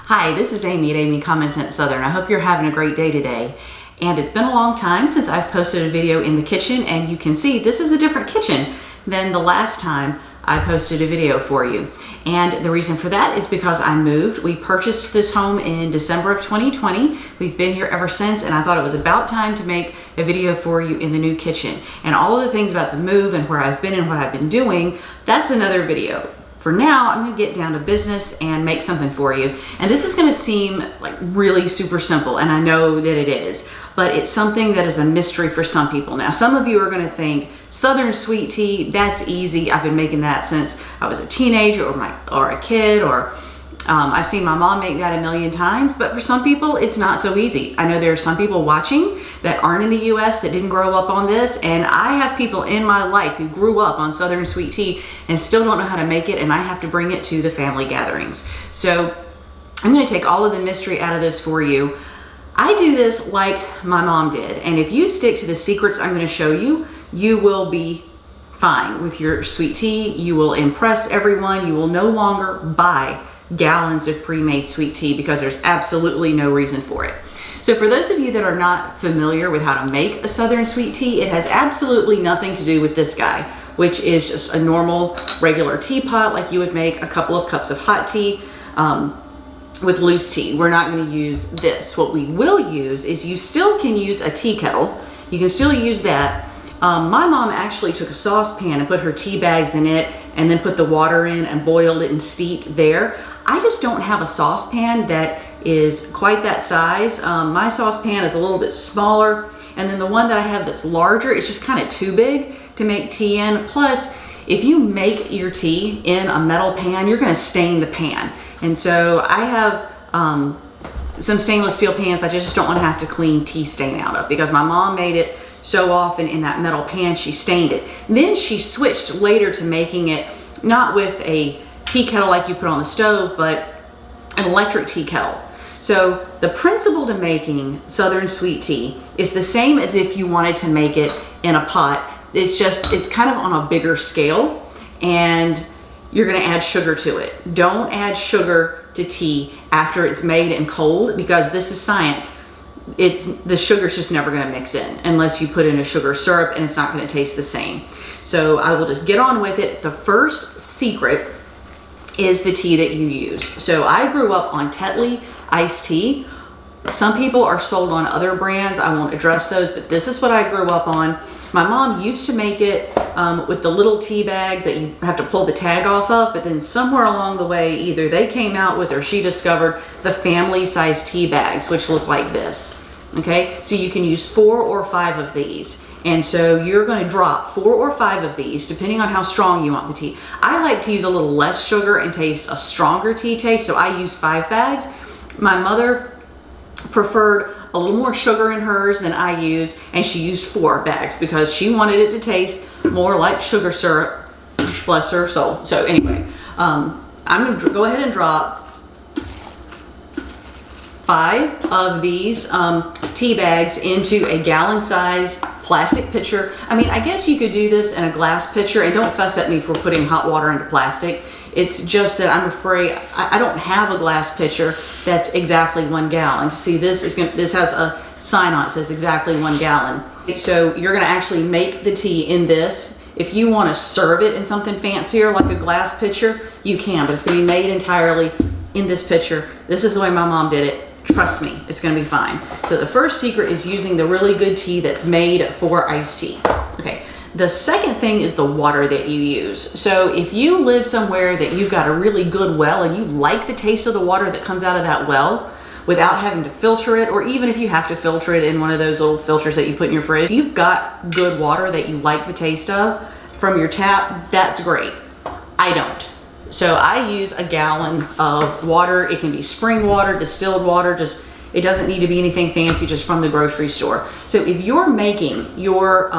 Hi, this is Amy at Amy Common Sense Southern. I hope you're having a great day today. And it's been a long time since I've posted a video in the kitchen, and you can see this is a different kitchen than the last time I posted a video for you. And the reason for that is because I moved. We purchased this home in December of 2020. We've been here ever since, and I thought it was about time to make a video for you in the new kitchen. And all of the things about the move and where I've been and what I've been doing, that's another video. For now, I'm gonna get down to business and make something for you. And this is gonna seem like really super simple, and I know that it is, but it's something that is a mystery for some people. Now, some of you are gonna think, Southern sweet tea, that's easy. I've been making that since I was a teenager or a kid, or I've seen my mom make that a million times, but for some people, it's not so easy. I know there are some people watching that aren't in the US that didn't grow up on this, and I have people in my life who grew up on Southern sweet tea and still don't know how to make it, and I have to bring it to the family gatherings. So I'm gonna take all of the mystery out of this for you. I do this like my mom did, and if you stick to the secrets I'm gonna show you, you will be fine with your sweet tea. You will impress everyone. You will no longer buy gallons of pre-made sweet tea because there's absolutely no reason for it. So for those of you that are not familiar with how to make a Southern sweet tea, it has absolutely nothing to do with this guy, which is just a normal regular teapot like you would make a couple of cups of hot tea with loose tea. We're not going to use this. What we will use is, you still can use a tea kettle. You can still use that. My mom actually took a saucepan and put her tea bags in it and then put the water in and boiled it and steeped there. I just don't have a saucepan that is quite that size. My saucepan is a little bit smaller, and then the one that I have that's larger, it's just kind of too big to make tea in. Plus, if you make your tea in a metal pan, you're gonna stain the pan. And so I have some stainless steel pans I just don't want to have to clean tea stain out of, because my mom made it so often in that metal pan, she stained it. Then she switched later to making it not with a tea kettle like you put on the stove, but an electric tea kettle. So the principle to making Southern sweet tea is the same as if you wanted to make it in a pot. It's kind of on a bigger scale, and you're gonna add sugar to it. Don't add sugar to tea after it's made and cold, because this is science. The sugar's just never gonna mix in unless you put in a sugar syrup, and it's not gonna taste the same. So I will just get on with it. The first secret is the tea that you use. So I grew up on Tetley iced tea. Some people are sold on other brands. I won't address those, but this is what I grew up on. My mom used to make it with the little tea bags that you have to pull the tag off of, but then somewhere along the way, either they came out with or she discovered the family size tea bags, which look like this. Okay, so you can use 4 or 5 of these. And so you're going to drop 4 or 5 of these, depending on how strong you want the tea. I like to use a little less sugar and taste a stronger tea taste, so I use 5 bags. My mother preferred a little more sugar in hers than I use, and she used 4 bags because she wanted it to taste more like sugar syrup. Bless her soul. So anyway, I'm going to go ahead and drop 5 of these tea bags into a gallon size plastic pitcher. I mean, I guess you could do this in a glass pitcher, and don't fuss at me for putting hot water into plastic. It's just that I'm afraid I don't have a glass pitcher that's exactly 1 gallon. See, this has a sign on it that says exactly 1 gallon. So you're gonna actually make the tea in this. If you wanna serve it in something fancier like a glass pitcher, you can, but it's gonna be made entirely in this pitcher. This is the way my mom did it. Trust me, it's gonna be fine. So the first secret is using the really good tea that's made for iced tea. Okay. The second thing is the water that you use. So if you live somewhere that you've got a really good well and you like the taste of the water that comes out of that well without having to filter it, or even if you have to filter it in one of those little filters that you put in your fridge, if you've got good water that you like the taste of from your tap, that's great. I don't. So I use a gallon of water. It can be spring water, distilled water, it doesn't need to be anything fancy, just from the grocery store. So if you're making your,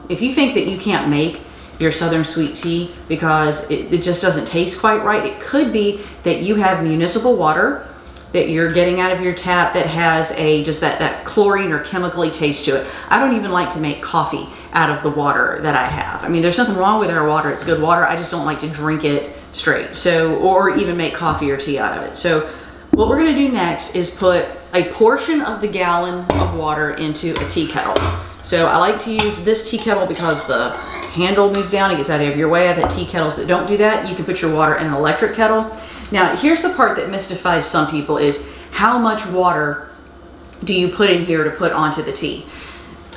if you think that you can't make your Southern sweet tea because it just doesn't taste quite right, it could be that you have municipal water that you're getting out of your tap that has just that chlorine or chemically taste to it. I don't even like to make coffee out of the water that I have. I mean, there's nothing wrong with our water. It's good water. I just don't like to drink it straight. So, or even make coffee or tea out of it. So what we're gonna do next is put a portion of the gallon of water into a tea kettle. So I like to use this tea kettle because the handle moves down, it gets out of your way. I've had tea kettles that don't do that. You can put your water in an electric kettle. Now, here's the part that mystifies some people is how much water do you put in here to put onto the tea?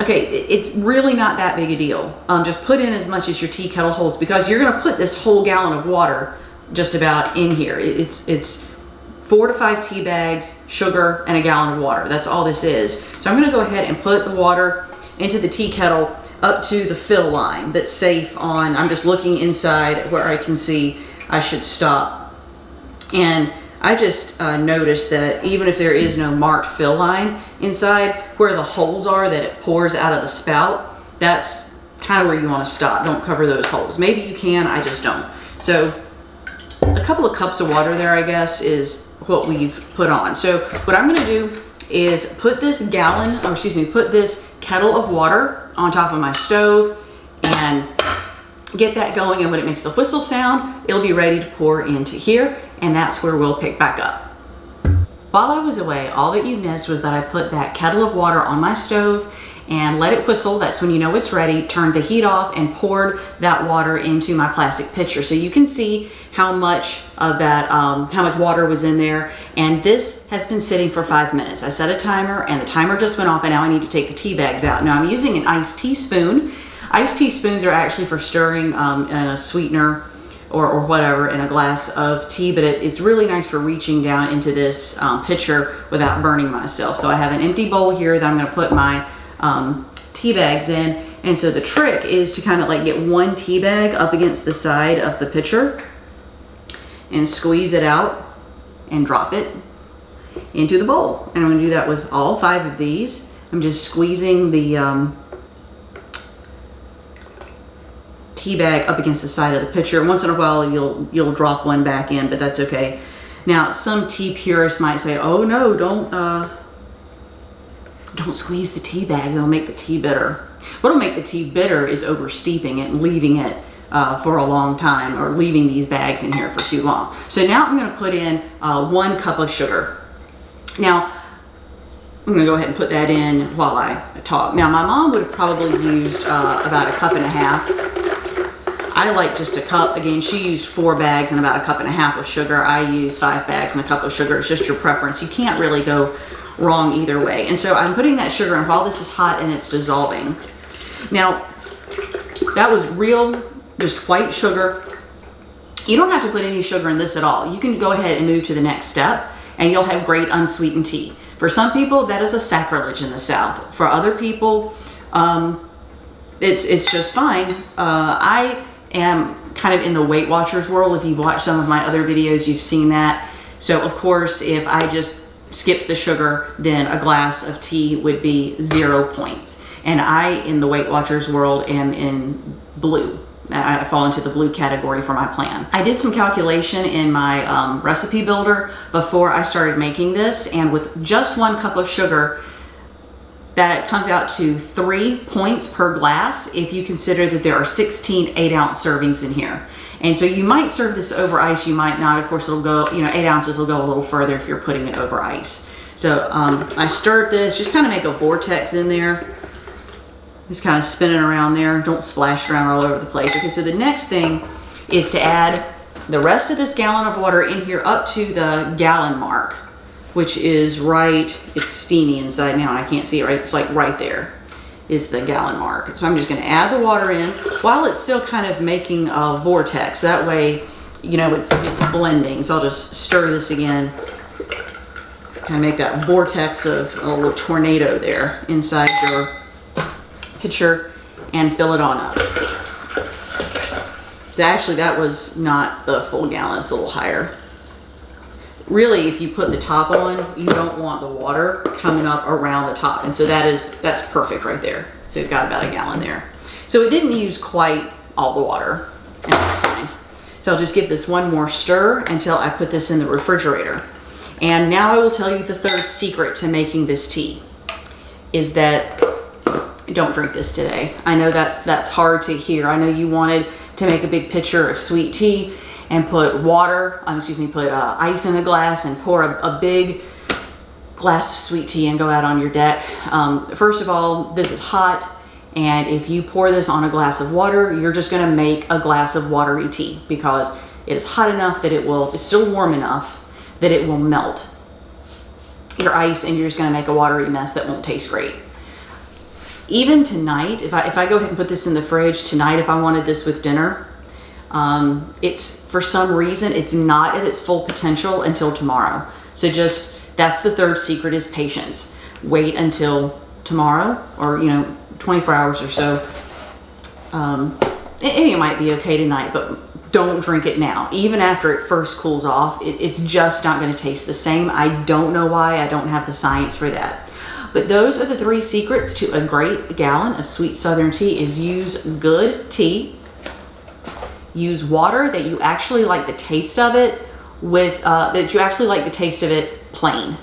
Okay, it's really not that big a deal. Just put in as much as your tea kettle holds because you're gonna put this whole gallon of water just about in here. It's 4 to 5 tea bags, sugar, and a gallon of water. That's all this is. So I'm gonna go ahead and put the water into the tea kettle up to the fill line that's safe on, I'm just looking inside where I can see I should stop. And I just noticed that even if there is no marked fill line inside, where the holes are that it pours out of the spout, that's kind of where you want to stop. Don't cover those holes. Maybe you can, I just don't. So a couple of cups of water there, I guess, is what we've put on. So what I'm going to do is put this put this kettle of water on top of my stove and get that going, and when it makes the whistle sound, it'll be ready to pour into here, and that's where we'll pick back up. While I was away, all that you missed was that I put that kettle of water on my stove and let it whistle. That's when you know it's ready. Turned the heat off and poured that water into my plastic pitcher. So you can see how much of that, how much water was in there. And this has been sitting for 5 minutes. I set a timer and the timer just went off, and now I need to take the tea bags out. Now I'm using an iced tea spoon. Iced tea spoons are actually for stirring in a sweetener or whatever in a glass of tea, but it's really nice for reaching down into this pitcher without burning myself. So I have an empty bowl here that I'm gonna put my tea bags in. And so the trick is to kind of like get one tea bag up against the side of the pitcher and squeeze it out and drop it into the bowl. And I'm gonna do that with all 5 of these. I'm just squeezing the tea bag up against the side of the pitcher. Once in a while you'll drop one back in, but that's okay. Now some tea purists might say, oh no, don't squeeze the tea bags, it'll make the tea bitter. What'll make the tea bitter is over steeping it and leaving it for a long time, or leaving these bags in here for too long. So now I'm gonna put in 1 cup of sugar. Now I'm gonna go ahead and put that in while I talk. Now my mom would have probably used about 1.5 cups. I like just a cup. Again, she used 4 bags and about 1.5 cups of sugar. I use 5 bags and a cup of sugar. It's just your preference. You can't really go wrong either way. And so I'm putting that sugar in while this is hot and it's dissolving. Now, that was real, just white sugar. You don't have to put any sugar in this at all. You can go ahead and move to the next step and you'll have great unsweetened tea. For some people, that is a sacrilege in the South. For other people, it's just fine. I am kind of in the Weight Watchers world. If you've watched some of my other videos, you've seen that. So of course, if I just skipped the sugar, then a glass of tea would be 0 points. And I, in the Weight Watchers world, am in blue. I fall into the blue category for my plan. I did some calculation in my recipe builder before I started making this, and with just 1 cup of sugar, that comes out to 3 points per glass if you consider that there are 16 8-ounce servings in here. And so you might serve this over ice, you might not. Of course, it'll go, 8 ounces will go a little further if you're putting it over ice. So I stirred this, just kind of make a vortex in there. Just kind of spinning around there. Don't splash around all over the place. Okay, so the next thing is to add the rest of this gallon of water in here up to the gallon mark, which is right, it's steamy inside now and I can't see it right, it's like right there is the gallon mark. So I'm just gonna add the water in while it's still kind of making a vortex. That way, it's blending. So I'll just stir this again, kind of make that vortex of a little tornado there inside your pitcher and fill it on up. Actually, that was not the full gallon, it's a little higher. Really, if you put the top on, you don't want the water coming up around the top. And so that's perfect right there. So you've got about a gallon there. So it didn't use quite all the water, and that's fine. So I'll just give this one more stir until I put this in the refrigerator. And now I will tell you the 3rd secret to making this tea is that don't drink this today. I know that's hard to hear. I know you wanted to make a big pitcher of sweet tea, and put put ice in a glass and pour a big glass of sweet tea and go out on your deck. First of all, this is hot, and if you pour this on a glass of water, you're just going to make a glass of watery tea because it is hot enough that it's still warm enough that it will melt your ice, and you're just going to make a watery mess that won't taste great. Even tonight, if I go ahead and put this in the fridge tonight, if I wanted this with dinner, it's, for some reason, it's not at its full potential until tomorrow. So that's the third secret, is patience. Wait until tomorrow, or 24 hours or so. It might be okay tonight, but don't drink it now. Even after it first cools off, it's just not going to taste the same. I don't know why. I don't have the science for that. But those are the 3 secrets to a great gallon of sweet Southern tea: is use good tea, use water that you actually like the taste of it plain.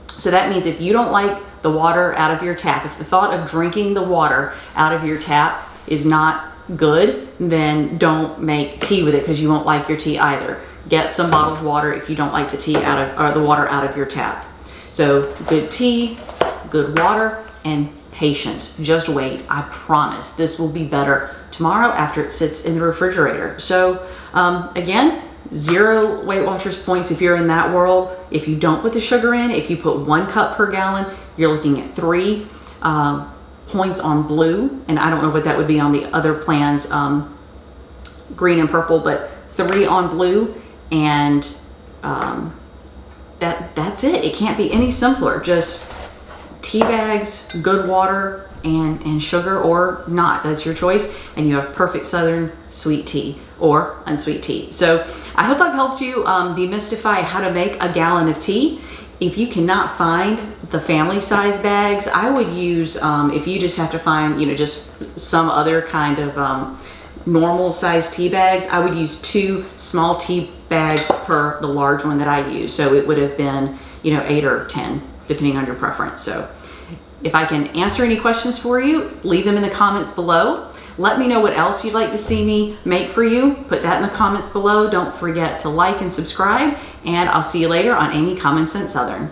So that means if you don't like the water out of your tap, if the thought of drinking the water out of your tap is not good, then don't make tea with it, because you won't like your tea either. Get some bottled water if you don't like the the water out of your tap. So good tea, good water, and patience. Just wait. I promise this will be better tomorrow after it sits in the refrigerator. So again, 0 Weight Watchers points if you're in that world. If you don't put the sugar in, if you put 1 cup per gallon, you're looking at 3 points on blue, and I don't know what that would be on the other plans, green and purple, but 3 on blue, and that's it. It can't be any simpler. Just tea bags, good water, and sugar, or not. That's your choice, and you have perfect Southern sweet tea or unsweet tea. So I hope I've helped you demystify how to make a gallon of tea. If you cannot find the family size bags, I would use, if you just have to find, just some other kind of normal size tea bags, I would use 2 small tea bags per the large one that I use. So it would have been, 8 or 10, depending on your preference. So if I can answer any questions for you, leave them in the comments below. Let me know what else you'd like to see me make for you. Put that in the comments below. Don't forget to like and subscribe, and I'll see you later on Amy Common Sense Southern.